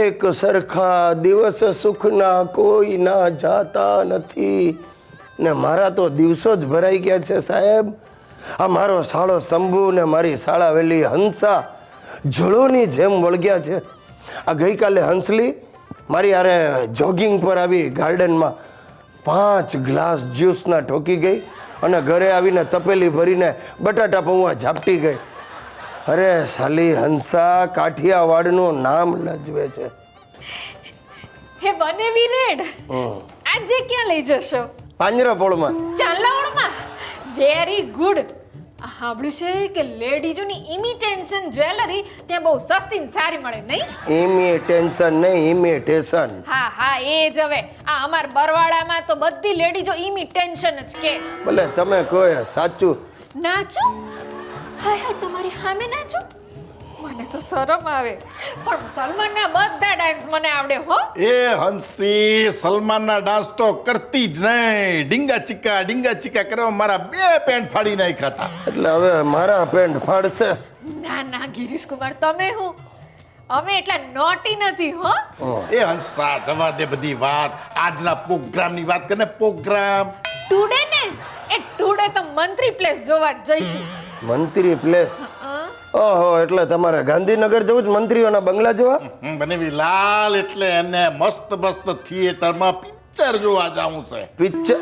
એક સરખા દિવસ સુખના કોઈ ના જાતા નથી ને મારા તો દિવસો જ ભરાઈ ગયા છે સાહેબ. આ મારો સાળો શંભુ ને મારી શાળાવેલી હંસા જળોની જેમ વળગ્યા છે. આ ગઈકાલે હંસલી મારી યારે જોગિંગ પર આવી ગાર્ડનમાં 5 ગ્લાસ જ્યુસના ઠોકી ગઈ અને ઘરે આવીને તપેલી ભરીને બટાટા પૌવા ઝાપટી ગઈ. અરે સાલી હંસા કાઠિયાવાડનું નામ લજવે છે. હે બનેવી રેડ આજે ક્યાં લઈ જશો? પાંજરાપોળમાં. ચાંદલાવડમાં. Very good. સાંભળ્યું છે કે લેડીઝોની ઇમિટેશન જ્વેલરી ત્યાં બહુ સસ્તી ને સારી મળે નહીં? ઇમિટેશન નહીં, ઇમિટેશન. હા હા એ જ. હવે આ અમાર બરવાડામાં તો બધી લેડીઝો ઇમિટેશન જ કે. ભલે તમે કહો એ સાચું. નાચું? હાય હાય તમારી સામે નાચું? મને તો શરમ આવે, પણ સલમાનના બધા ડાન્સ મને આવડે હો. એ હંસી સલમાનના ડાન્સ તો કરતી જ નહીં. ડીંગા ચીકા કરવા મારા 2 પેન્ટ ફાડી નાખ્યા હતા. એટલે હવે મારા પેન્ટ ફાડશે? ના ના ગિરીશ કુમાર, તમે હું અમે એટલા નોટી નથી હો. એ હંસા જવા દે બધી વાત. આજના પ્રોગ્રામની વાત કરને. પ્રોગ્રામ ટુડે ને એ ટુડે તો મંત્રી પ્લેસ જોવા જ જઈશું. મંત્રી પ્લેસ? ઓહો, એટલે તમારે ગાંધીનગર જવું જ મંત્રીઓના બંગલા જોવા? બનેવી લાલ એટલે એને મસ્ત થિયેટરમાં પિક્ચર જોવા જાવું છે. પિક્ચર?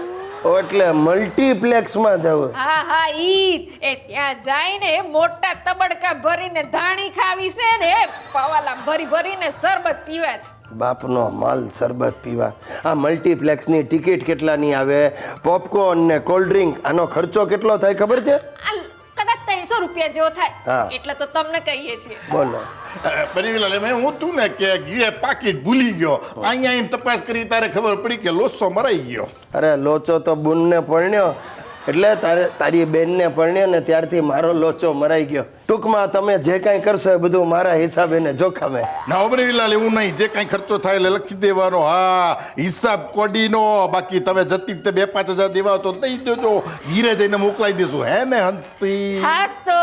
એટલે મલ્ટીપ્લેક્સમાં જવું? હા હા ઈ એ ત્યાં જઈને મોટા તબડકા ભરીને ધાણી ખાવી છે ને પવાલા ભરીને શરબત પીવા છે. બાપનો માલ શરબત પીવા. આ મલ્ટીપ્લેક્સની ટિકિટ કેટલાની આવે? પોપકોર્ન ને કોલ્ડ ડ્રિંક, આનો ખર્ચો કેટલો થાય ખબર છે? કદાચ 300 રૂપિયા જેવો હા. થાય. એટલે તો તમને કહીએ છીએ. બોલો. બનેવીલાલ મેં હું તું ને કે ગીરે પાકીટ ભૂલી ગયો. અહીંયા એમ તપાસ કરી તારે ખબર પડી કે લોચો મરાઈ ગયો. અરે લોચો તો બુનને પરણ્યો એટલે તારી બેનને પરણ્યો ને ત્યારથી મારો લોચો મરાઈ ગયો. ટૂંકમાં તમે જે કાંઈ કરશો એ બધું મારા હિસાબે ને જોખમે. ના બનેવીલાલ એવું નહીં. જે કાંઈ ખર્ચો થાય એટલે લખી દેવાનો. હા, હિસાબ કોડીનો. બાકી તમે જતી વખતે 2-5 હજાર દેવા તો દઈ દેજો. ગીરે જઈને મોકલાઈ દેશું. હે ને હંસી? હાસ તો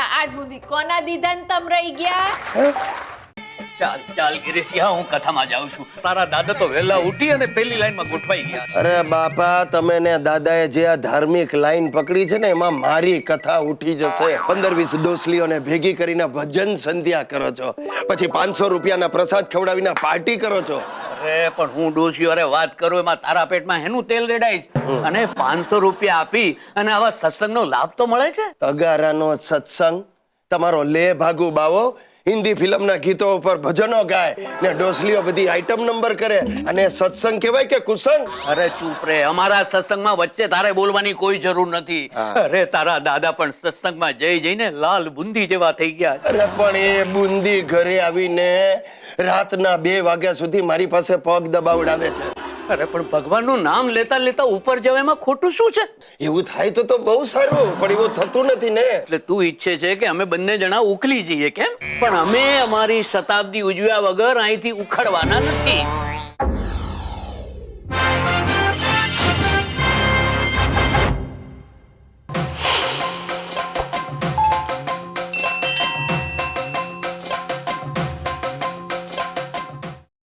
આજ સુધી કોના દીદાન તમ રહી ગયા? ચાલ ચાલ ગિરીશિયા, હું કથામાં જાઉં છું. તારા દાદા તો વહેલા ઉઠી અને પહેલી લાઈનમાં ગોઠવાઈ ગયા. અરે બાપા, તમે ને દાદાએ જે આ ધાર્મિક લાઈન પકડી છે ને એમાં મારી કથા ઉઠી જશે. 15-20 ડોસલીઓને ભેગી કરીને ભજન સંધ્યા કરો છો, પછી 500 રૂપિયાના પ્રસાદ ખવડાવીને પાર્ટી કરો છો. અરે પણ હું ડોશીઓ અરે વાત કરું એમાં તારા પેટમાં હેનું તેલ રેડાઈશ? અને 500 રૂપિયા આપી અને આવા સત્સંગનો લાભ તો મળે છે. તગારાનો સત્સંગ? તમારો લે ભાગુ બાવો હિન્દી ફિલ્મના ગીતો ઉપર ભજનો ગાય ને ડોસલીઓ બધી આઈટમ નંબર કરે, અને સત્સંગ કહેવાય કે કુસંગ? અરે ચૂપ રે, અમારા સત્સંગમાં વચ્ચે તારે બોલવાની કોઈ જરૂર નથી. અરે તારા દાદા પણ સત્સંગમાં જઈને લાલ બુંદી જેવા થઈ ગયા. અરે પણ એ બુંદી ઘરે આવીને રાતના 2 વાગ્યા સુધી મારી પાસે પગ દબાવડાવે છે. અરે પણ ભગવાનનું નામ લેતા લેતા ઉપર જવા એમાં ખોટું શું છે? એવું થાય તો બહુ સારું, પણ એવું થતું નથી ને. એટલે તું ઈચ્છે છે કે અમે બંને જણા ઉકલી જઈએ, કેમ? પણ અમે અમારી શતાબ્દી ઉજવ્યા વગર અહીંથી ઉખડવાના નથી.